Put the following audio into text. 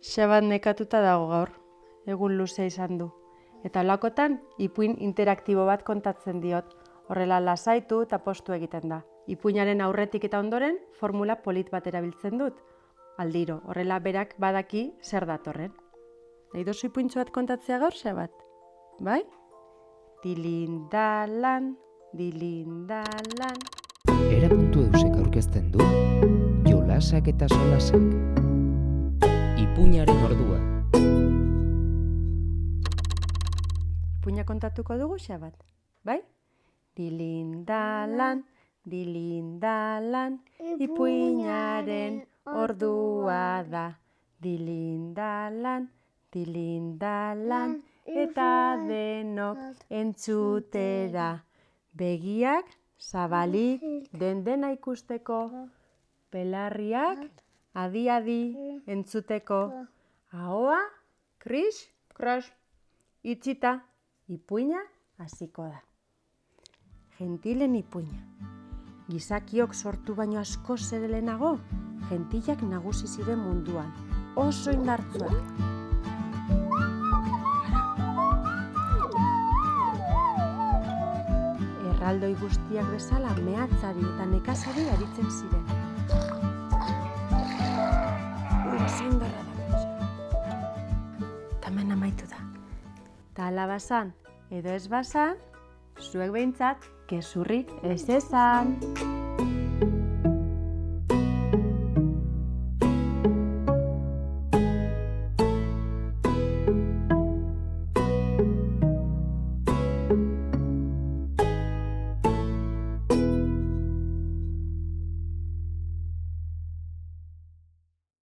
Xabat nekatuta dago gaur, egun luzea izan du. Eta holakotan, ipuin interaktibo bat kontatzen diot, horrela lasaitu eta postu egiten da. Ipuinaren aurretik eta ondoren, formula polit bat erabiltzen dut. Aldiro, horrela berak badaki zer datorren. Nahi dozu ipuintxo bat kontatzea gaur, Xabat? Bai? Dilindalan, dilindalan. Erapuntu eusek aurkezten du, jolasak eta solasak. Ipuinaren ordua. Ipuina kontatuko dugu, Xabat? Bai? Dilindalan, dilindalan, ipuinaren ordua da. Dilindalan, dilindalan, eta denok entzutera. Begiak zabalik den-dena ikusteko, belarriak adi-adi entzuteko, ahoa kris, kros, itxita, ipuina hasiko da. Gentilen ipuina. Gizakiok sortu baino askoz ere lehenago, gentilak nagusi ziren munduan, oso indartsuak. Erraldoi guztiak bezala mehatzari eta nekazari aritzen ziren. Zein darra da. Tamen amaitu da. Ta ala bazan, edo ez bazan, zuek behintzat, gezurrik ez esan.